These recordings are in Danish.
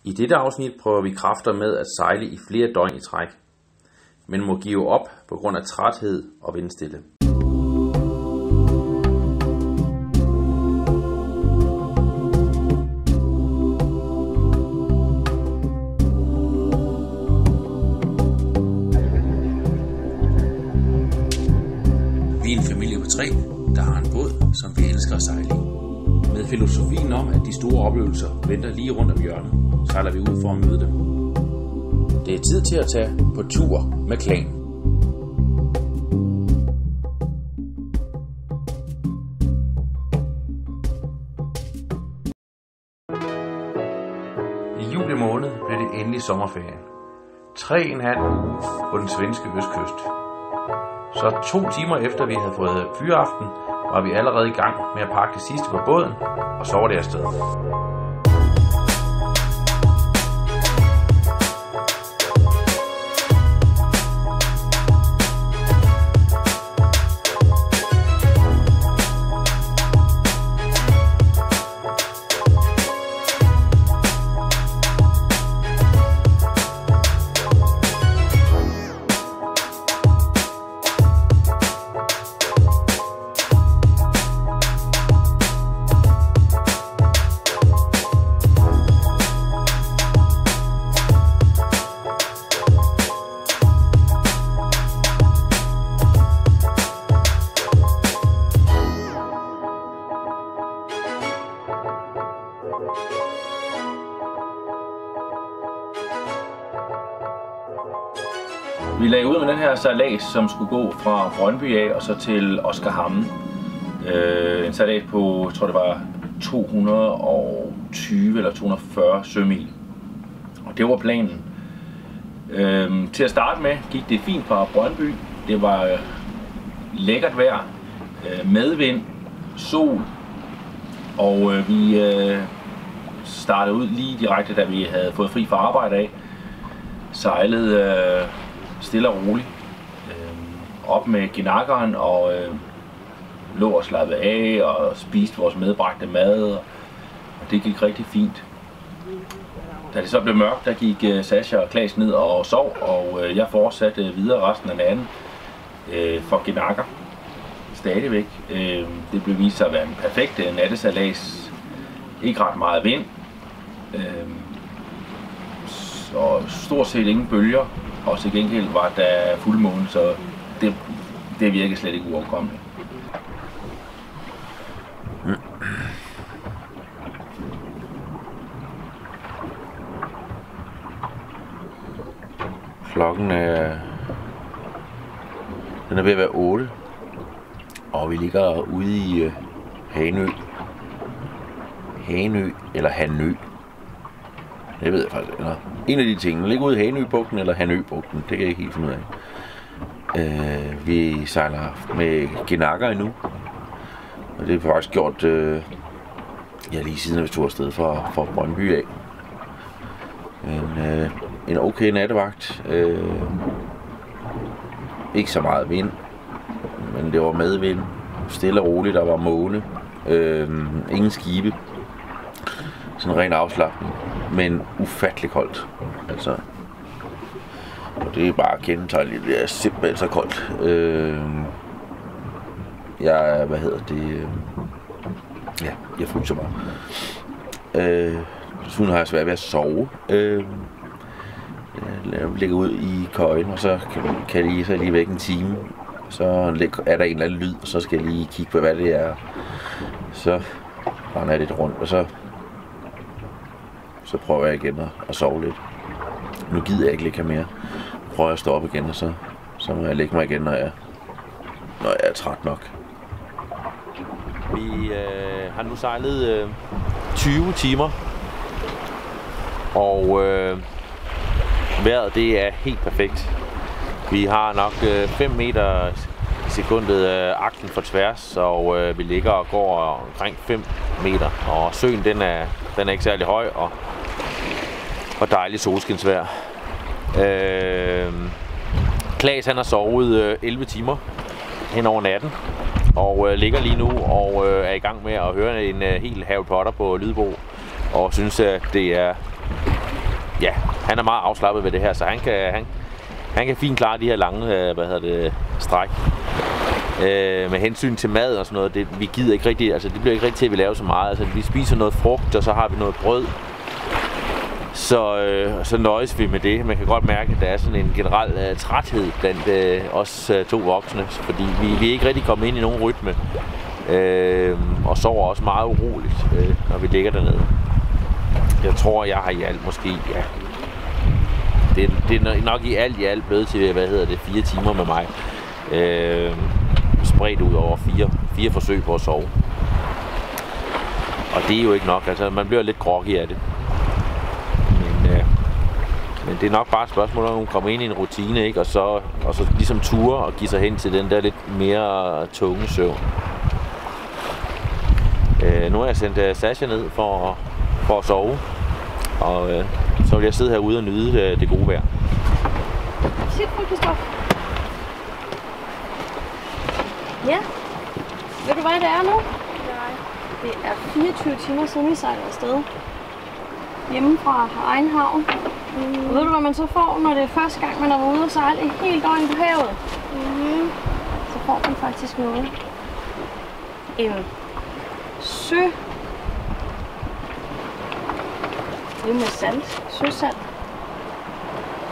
I dette afsnit prøver vi kræfter med at sejle i flere døgn i træk, men må give op på grund af træthed og vindstille. Vi er en familie på 3, der har en båd, som vi elsker at sejle i. Med filosofien om, at de store oplevelser venter lige rundt om hjørnet, sejler vi ud for at møde dem. Det er tid til at tage på tur med Klan. I juli måned blev det endelig sommerferie. 3,5 uge på den svenske østkyst. Så 2 timer efter vi havde fået fyraften, var vi allerede i gang med at pakke det sidste på båden, og så var det afsted. Vi lagde ud med den her sejlads, som skulle gå fra Brøndby af og så til Oskarshamn. En sejlads på, jeg tror det var 220 eller 240 sømil. Og det var planen. Til at starte med gik det fint fra Brøndby. Det var lækkert vejr, medvind, sol, og vi startede ud lige direkte, da vi havde fået fri fra arbejde af. Sejlede stille og roligt op med ginakkeren og lå og slappede af og spiste vores medbragte mad, og det gik rigtig fint. Da det så blev mørkt, der gik Sascha og Klaas ned og sov, og jeg fortsatte videre resten af natten for ginakker stadigvæk. Det blev vist sig at være en perfekt nattesejlads. Ikke ret meget vind, og stort set ingen bølger. Og til gengæld var der fuldmåne, så det virkede slet ikke uoverkommeligt. Klokken er ved at være 8, og vi ligger ude i Hanø. Hanø eller Hanø. Det ved jeg faktisk ikke. En af de ting, der ligger ude i Hanøbugten eller Hanøbugten, det kan jeg ikke helt finde ud af. Vi sejler med ginakker endnu. Og det har faktisk gjort lige siden vi tog afsted fra Brøndby af. En okay nattevagt. Ikke så meget vind, men det var medvind. Stille og roligt, der var måne. Ingen skibe. Sådan en ren afslapning, men ufattelig koldt. Altså, og det er bare kendetegnet, det er simpelthen så koldt. Jeg fryser bare. Desuden har jeg svært ved at sove. Jeg ligger ud i køjen, og så kan jeg lige væk en time. Så er der en eller anden lyd, og så skal jeg lige kigge på, hvad det er. Så render jeg lidt rundt, og så prøver jeg igen at sove lidt. Nu gider jeg ikke ligge her mere. Prøver jeg at stå op igen, og så må jeg lægge mig igen, når jeg er træt nok. Vi har nu sejlet 20 timer, og vejret det er helt perfekt. Vi har nok 5 meter i sekundet akten for tværs, og vi ligger og går omkring 5 meter. Og søen den er ikke særlig høj, og dejligt solskinsvejr. Klaas han har sovet 11 timer hen over natten, og ligger lige nu og er i gang med at høre en hel Harry Potter på lydbog, og synes at det er ja, han er meget afslappet ved det her, så han kan fint klare de her lange, stræk. Med hensyn til mad og sådan noget, vi gider ikke rigtig, altså det bliver ikke rigtig til, at vi laver så meget. Altså vi spiser noget frugt, og så har vi noget brød. Så nøjes vi med det. Man kan godt mærke, at der er sådan en generel træthed blandt os 2 voksne, fordi vi er ikke rigtig kommet ind i nogen rytme. Og sover også meget uroligt, når vi ligger dernede. Jeg tror, jeg har i alt måske, ja, det er nok i alt blevet til, 4 timer med mig. Spredt ud over 4 forsøg på at sove. Og det er jo ikke nok, altså man bliver lidt groggy af det. Men det er nok bare et spørgsmål, om hun kommer ind i en rutine, ikke? Og så ligesom ture og give sig hen til den der lidt mere tunge søvn. Nu har jeg sendt Sasha ned for at sove, og så vil jeg sidde herude og nyde det gode vejr. Shit, Kristoffer. Ja. Ved du, hvad det er nu? Nej. Det er 24 timer siden, vi sejler afsted. Hjemme fra egen havn. Og ved du, hvad man så får, når det er første gang, man er ude og sejle et helt døgn på havet? Så får man faktisk noget. En det med salt. Søsalt.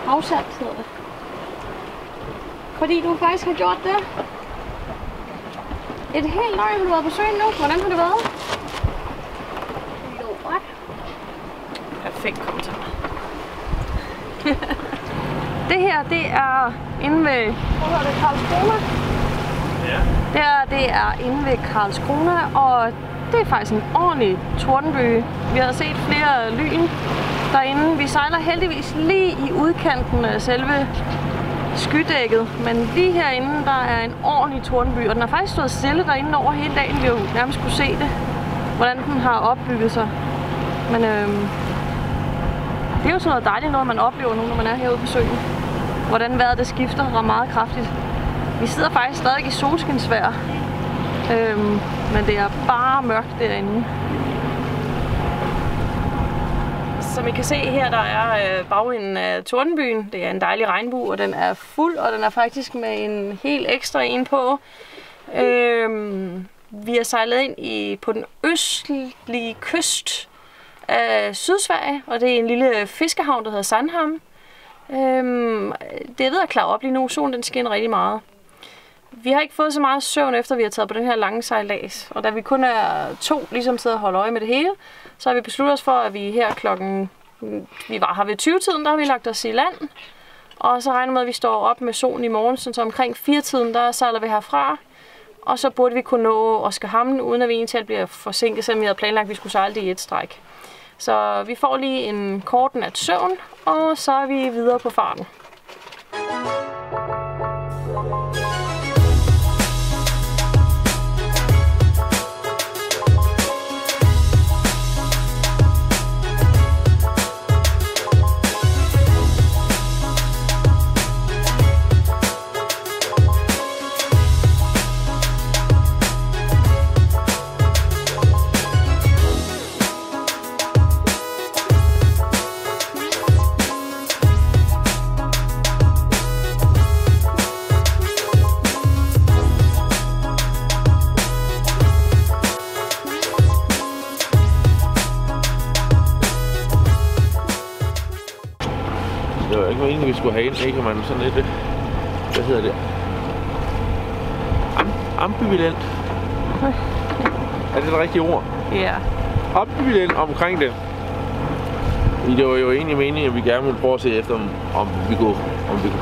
Havsalt hedder det. Fordi du faktisk har gjort det. Et helt døgn har du været på søen nu. Hvordan har det været? Lort. Perfekt kommentar. Det her, det er inde ved... Hvor hedder det? Karlskrona? Ja. Det er inde ved Karlskrona, og det er faktisk en ordentlig tordenbyge. Vi har set flere lyn derinde. Vi sejler heldigvis lige i udkanten af selve skydækket, men lige herinde, der er en ordentlig tordenby, og den har faktisk stået stille derinde over hele dagen. Vi har jo nærmest kunne se det, hvordan den har opbygget sig. Men det er jo sådan noget dejligt noget, man oplever nu, når man er herude på søen. Hvordan vejret det skifter meget kraftigt. Vi sidder faktisk stadig i solskinsvejr, men det er bare mørkt derinde. Som I kan se her, der er bagenden af tordenbyen. Det er en dejlig regnbue, og den er fuld, og den er faktisk med en helt ekstra en på. Vi er sejlet ind på den østlige kyst af Sydsverige, og det er en lille fiskehavn, der hedder Sandhamn. Det er ved at klare op lige nu. Solen den skinner rigtig meget. Vi har ikke fået så meget søvn, efter vi har taget på den her lange sejlads. Og da vi kun er 2, ligesom sidder og holder øje med det hele, så har vi besluttet os for, at vi her klokken... Vi var her ved 20-tiden, der har vi lagt os i land. Og så regner med, at vi står op med solen i morgen, så omkring 4-tiden, der sejler vi herfra. Og så burde vi kunne nå Oskarshamn, uden at vi egentlig bliver forsinket, selvom vi havde planlagt, at vi skulle sejle det i et stræk. Så vi får lige en kort nat søvn, og så er vi videre på farten. Det var ikke meningen, vi skulle have ind, ikke? Man sådan lidt, hvad hedder det? Ambivalent. Er det rigtige ord? Ja. Ambivalent omkring det. Det var jo egentlig meningen, at vi gerne ville prøve at se efter, om vi kunne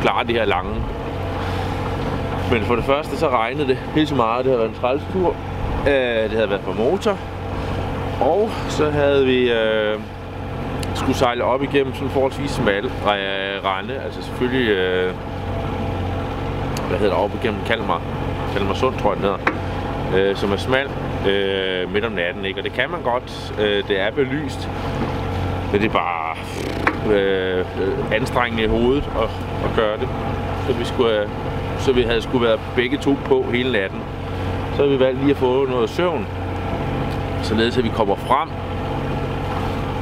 klare det her lange. Men for det første, så regnede det helt så meget. Det havde været en trælstur. Det havde været på motor. Og så havde vi... skulle sejle op igennem sådan forholdsvis smal rende, altså selvfølgelig, hvad hedder det, op igennem Kalmarsund, tror jeg den hedder, som er smal midt om natten, ikke? Og det kan man godt, det er belyst, men det er bare anstrengende i hovedet at gøre det, så vi havde skulle være begge 2 på hele natten. Så har vi valgt lige at få noget søvn, således at vi kommer frem,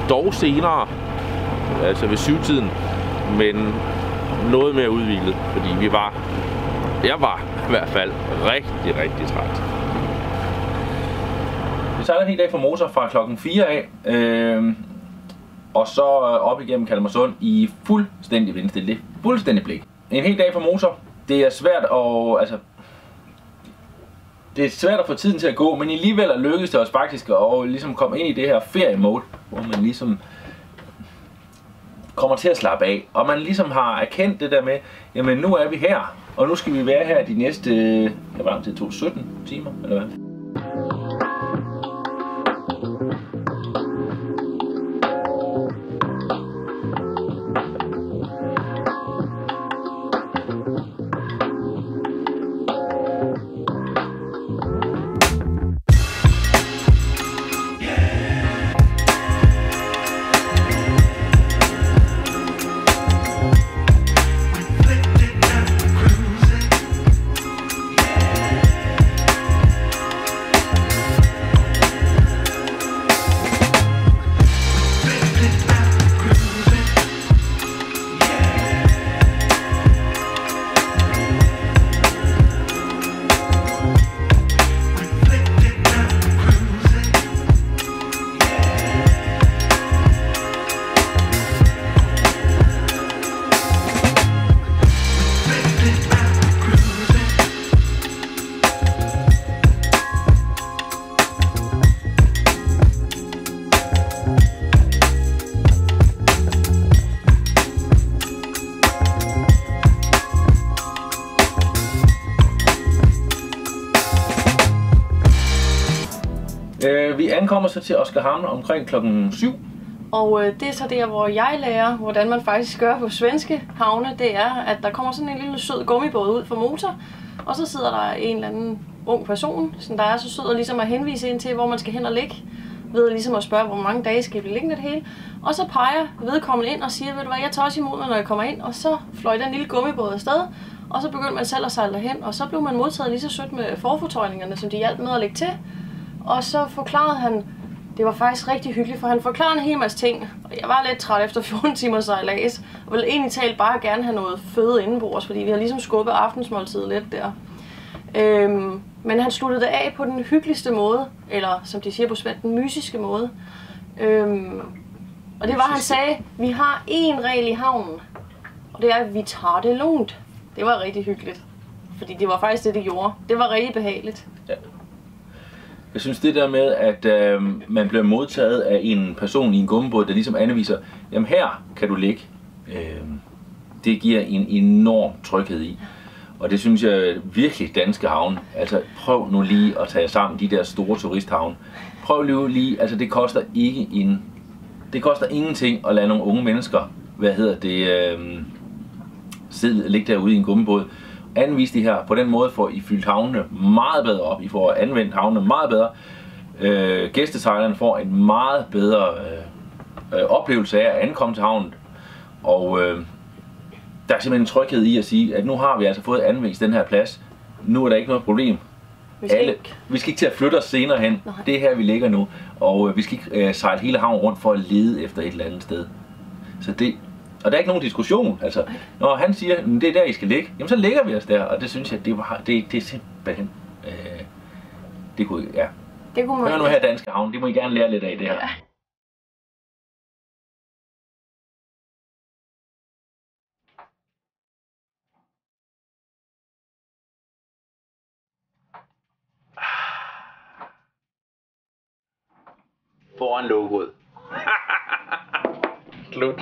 dog senere, altså ved 7-tiden, men noget mere udhvilet, fordi jeg var i hvert fald rigtig træt. Vi sejler en hel dag fra motor fra klokken 4 af, og så op igennem Kalmarsund i fuldstændig vindstille. Fuldstændig blik. En hel dag fra motor. Det er svært at få tiden til at gå, men alligevel lykkedes det os faktisk at ligesom komme ind i det her feriemode, hvor man ligesom kommer til at slappe af, og man ligesom har erkendt det der med, jamen nu er vi her, og nu skal vi være her de næste, hvor lang tid tog 17 timer, eller hvad? Vi ankommer så til Oskarshamn omkring klokken 7. Og det er så der, hvor jeg lærer, hvordan man faktisk gør på svenske havne. Det er, at der kommer sådan en lille sød gummibåd ud for motor, og så sidder der en eller anden ung person, som der er så sød og ligesom at henvise ind til, hvor man skal hen og ligge. Ved ligesom at spørge, hvor mange dage skal vi liggende det hele. Og så peger vedkommende ind og siger, ved du hvad, jeg tager også imod mig, når jeg kommer ind. Og så fløj den lille gummibåd afsted, og så begyndte man selv at sejle derhen. Og så blev man modtaget lige så sødt med forfortøjningerne, som de hjalp med at lægge til. Og så forklarede han, det var faktisk rigtig hyggeligt, for han forklarede en hel masse ting. Og jeg var lidt træt efter 14 timer sejlads, og ville egentlig talt bare gerne have noget føde indenbords, fordi vi har ligesom skubbet aftensmåltidet lidt der. Men han sluttede det af på den hyggeligste måde, eller som de siger på svensk, den mysiske måde. Og det var, han sagde, vi har én regel i havnen, og det er, at vi tager det lugnt. Det var rigtig hyggeligt, fordi det var faktisk det gjorde. Det var rigtig behageligt. Ja. Jeg synes det der med, at man bliver modtaget af en person i en gummibåd, der ligesom anviser, jamen her kan du ligge. Det giver en enorm tryghed i. Og det synes jeg virkelig danske havne. Altså prøv nu lige at tage sammen de der store turisthavne. Prøv lige, altså det koster ingenting at lade nogle unge mennesker, ligge derude i en gummibåd. Anvise de her, på den måde får I fyldt havnene meget bedre op. I får anvendt havnene meget bedre. Gæstesejlerne får en meget bedre oplevelse af at ankomme til havnen. Og der er simpelthen en tryghed i at sige, at nu har vi altså fået anvist den her plads. Nu er der ikke noget problem. Vi skal ikke til at flytte os senere hen. Nej. Det er her, vi ligger nu. Og vi skal ikke sejle hele havnen rundt for at lede efter et eller andet sted. Så det... Og der er ikke nogen diskussion, altså. Når han siger, at det er der, I skal ligge, jamen så ligger vi os der, og det synes jeg, det er simpelthen, det kunne man... Hør nu her danske havn, det må I gerne lære lidt af det her. Ja. Foran logoet. Slut.